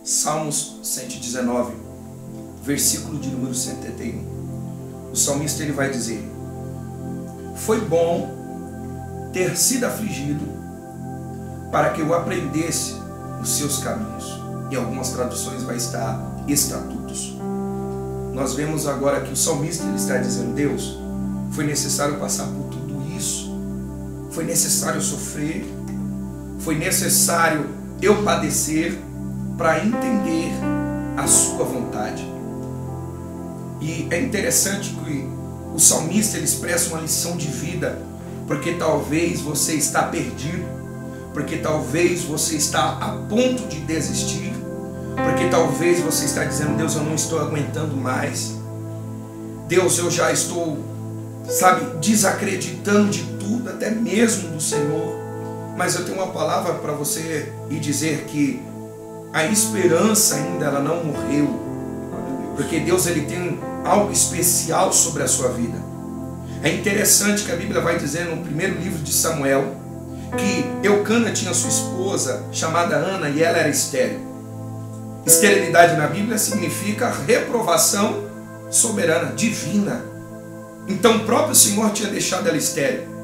Salmos 119, versículo de número 71. O salmista ele vai dizer: foi bom ter sido afligido para que eu aprendesse os seus caminhos. Em algumas traduções vai estar estatutos. Nós vemos agora que o salmista ele está dizendo: Deus, foi necessário passar por tudo isso, foi necessário sofrer, foi necessário eu padecer para entender a sua vontade. E é interessante que o salmista ele expressa uma lição de vida, porque talvez você está perdido, porque talvez você está a ponto de desistir, porque talvez você está dizendo: Deus, eu não estou aguentando mais, Deus, eu já estou, desacreditando de tudo, até mesmo do Senhor. Mas eu tenho uma palavra para você e dizer que a esperança ainda ela não morreu, porque Deus ele tem algo especial sobre a sua vida. É interessante que a Bíblia vai dizer no primeiro livro de Samuel que Eucana tinha sua esposa chamada Ana e ela era estéril. Esterilidade na Bíblia significa reprovação soberana, divina. Então o próprio Senhor tinha deixado ela estéril.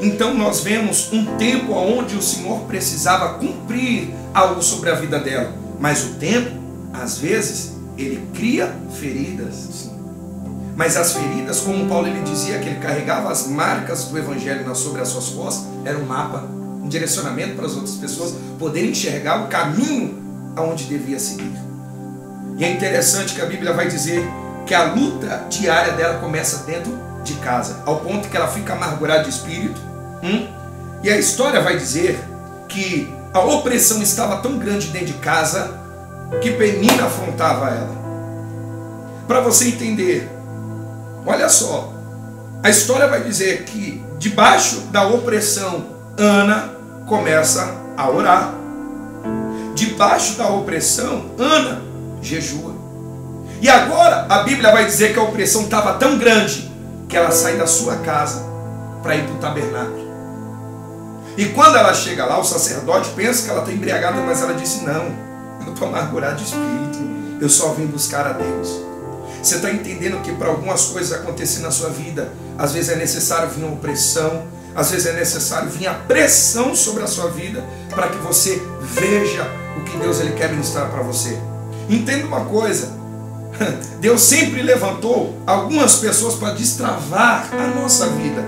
Então nós vemos um tempo onde o Senhor precisava cumprir algo sobre a vida dela. Mas o tempo, às vezes, ele cria feridas. Sim. Mas as feridas, como Paulo ele dizia, que ele carregava as marcas do Evangelho sobre as suas costas, era um mapa, um direcionamento para as outras pessoas poderem enxergar o caminho aonde devia seguir. E é interessante que a Bíblia vai dizer que a luta diária dela começa dentro de casa, ao ponto que ela fica amargurada de espírito. E a história vai dizer que a opressão estava tão grande dentro de casa que Penina afrontava ela. Para você entender, olha só, a história vai dizer que debaixo da opressão Ana começa a orar. Debaixo da opressão Ana jejua. E agora a Bíblia vai dizer que a opressão estava tão grande que ela sai da sua casa para ir para o tabernáculo. E quando ela chega lá, o sacerdote pensa que ela está embriagada, mas ela disse: não, eu estou amargurada de espírito, eu só vim buscar a Deus. Você está entendendo que para algumas coisas acontecer na sua vida, às vezes é necessário vir uma opressão, às vezes é necessário vir a pressão sobre a sua vida, para que você veja o que Deus ele quer ministrar para você. Entenda uma coisa, Deus sempre levantou algumas pessoas para destravar a nossa vida,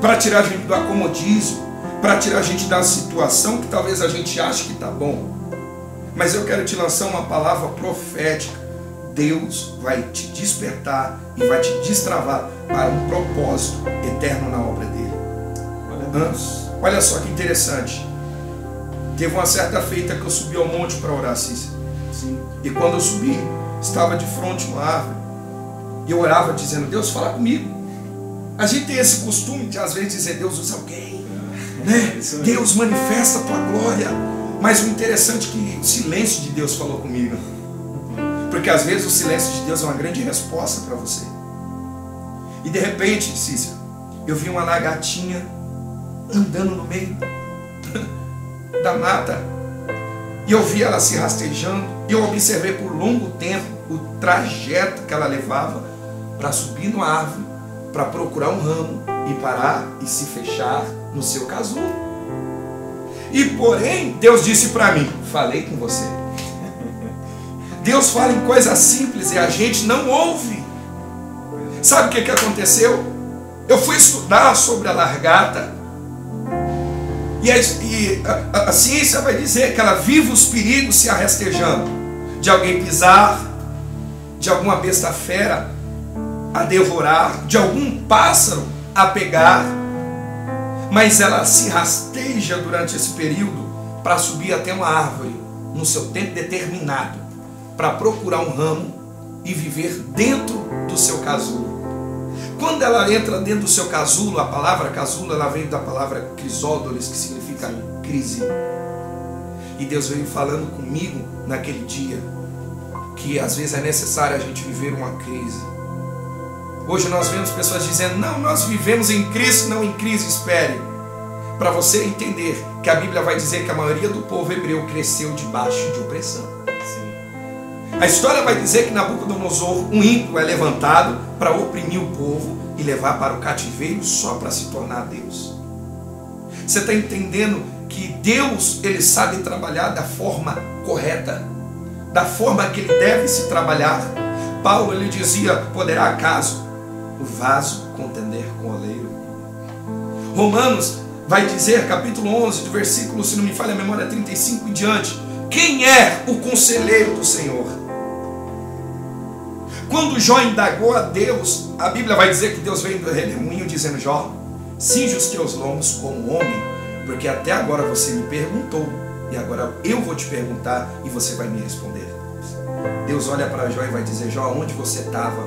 para tirar a gente do acomodismo, para tirar a gente da situação que talvez a gente ache que está bom. Mas eu quero te lançar uma palavra profética. Deus vai te despertar e vai te destravar para um propósito eterno na obra dele. Olha só que interessante. Teve uma certa feita que eu subi ao monte para orar, Cícero. E quando eu subi, estava de frente uma árvore. E eu orava dizendo: Deus, fala comigo. A gente tem esse costume de às vezes dizer: Deus usa alguém, né? Deus manifesta a tua glória. Mas o interessante é que o silêncio de Deus falou comigo. Porque às vezes o silêncio de Deus é uma grande resposta para você. E de repente, Cícero, eu vi uma lagartinha andando no meio da mata. E eu vi ela se rastejando. E eu observei por longo tempo o trajeto que ela levava para subir numa árvore, para procurar um ramo e parar e se fechar no seu casulo. E porém, Deus disse para mim: falei com você. Deus fala em coisas simples e a gente não ouve. Sabe o que aconteceu? Eu fui estudar sobre a largata. E a ciência vai dizer que ela vive os perigos se arrastejando. De alguém pisar, de alguma besta fera a devorar, de algum pássaro a pegar. Mas ela se rasteja durante esse período para subir até uma árvore no seu tempo determinado, para procurar um ramo e viver dentro do seu casulo. Quando ela entra dentro do seu casulo, a palavra casulo ela vem da palavra crisódolis, que significa crise. E Deus veio falando comigo naquele dia que às vezes é necessário a gente viver uma crise. Hoje nós vemos pessoas dizendo: não, nós vivemos em Cristo, não em crise. Espere, para você entender que a Bíblia vai dizer que a maioria do povo hebreu cresceu debaixo de opressão. A história vai dizer que Nabucodonosor, um ímpio, é levantado para oprimir o povo e levar para o cativeiro só para se tornar Deus. Você está entendendo que Deus, ele sabe trabalhar da forma correta, da forma que ele deve se trabalhar. Paulo, ele dizia: poderá acaso o vaso contender com o oleiro? Romanos vai dizer, capítulo 11, do versículo, se não me falha a memória, 35 em diante: quem é o conselheiro do Senhor? Quando Jó indagou a Deus, a Bíblia vai dizer que Deus veio do redemoinho dizendo: Jó, cinge os teus lombos como homem, porque até agora você me perguntou, e agora eu vou te perguntar e você vai me responder. Deus olha para Jó e vai dizer: Jó, onde você estava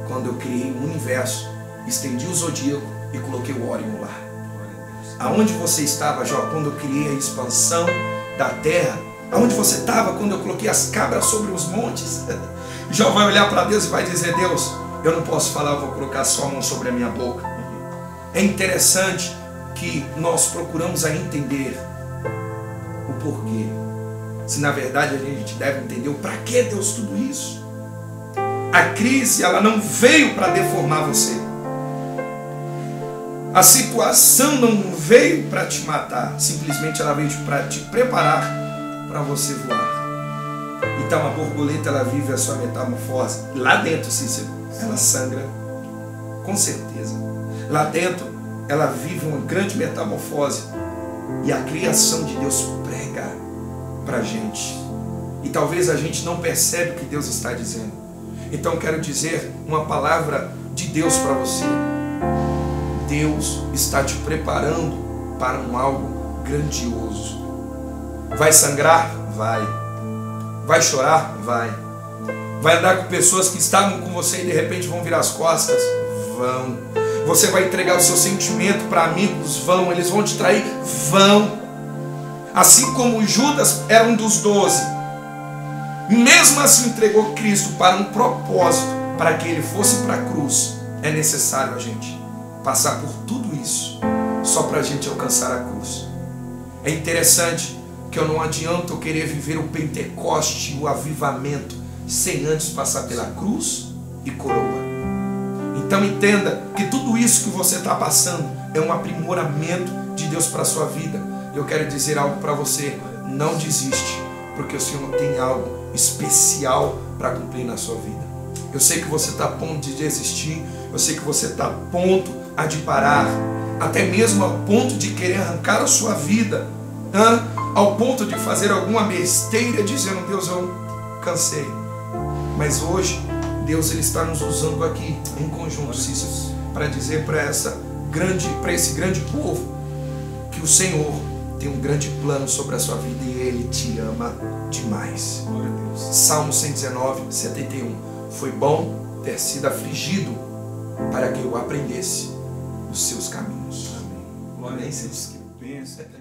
quando eu criei o universo, estendi o zodíaco e coloquei o Órion lá? Aonde você estava, Jó, quando eu criei a expansão da terra? Aonde você estava quando eu coloquei as cabras sobre os montes? Jó vai olhar para Deus e vai dizer: Deus, eu não posso falar, eu vou colocar só a mão sobre a minha boca. É interessante que nós procuramos a entender o porquê, se na verdade a gente deve entender o para que Deus tudo isso. A crise, ela não veio para deformar você. A situação não veio para te matar, simplesmente ela veio para te preparar para você voar. Então a borboleta, ela vive a sua metamorfose lá dentro, Cícero, ela sangra, com certeza. Lá dentro ela vive uma grande metamorfose e a criação de Deus prega para a gente. E talvez a gente não percebe o que Deus está dizendo. Então quero dizer uma palavra de Deus para você. Deus está te preparando para um algo grandioso. Vai sangrar? Vai. Vai chorar? Vai. Vai andar com pessoas que estavam com você e de repente vão virar as costas? Vão. Você vai entregar o seu sentimento para amigos? Vão. Eles vão te trair? Vão. Assim como Judas era um dos 12, mesmo assim entregou Cristo para um propósito, para que ele fosse para a cruz. É necessário a gente passar por tudo isso só para a gente alcançar a cruz. É interessante que eu não adianta eu querer viver o Pentecoste, o avivamento, sem antes passar pela cruz e coroa. Então entenda que tudo isso que você está passando é um aprimoramento de Deus para a sua vida. Eu quero dizer algo para você: não desiste, porque o Senhor tem algo especial para cumprir na sua vida. Eu sei que você está a ponto de desistir, eu sei que você está a ponto de parar, até mesmo ao ponto de querer arrancar a sua vida, ao ponto de fazer alguma besteira dizendo: Deus, eu cansei. Mas hoje Deus, ele está nos usando aqui em conjunto, Cícero, para dizer para esse grande povo que o Senhor tem um grande plano sobre a sua vida e Ele te ama demais. Glória a Deus. Salmo 119, 71. Foi bom ter sido afligido para que eu aprendesse os seus caminhos. Amém. Glória a Deus. Que pensa.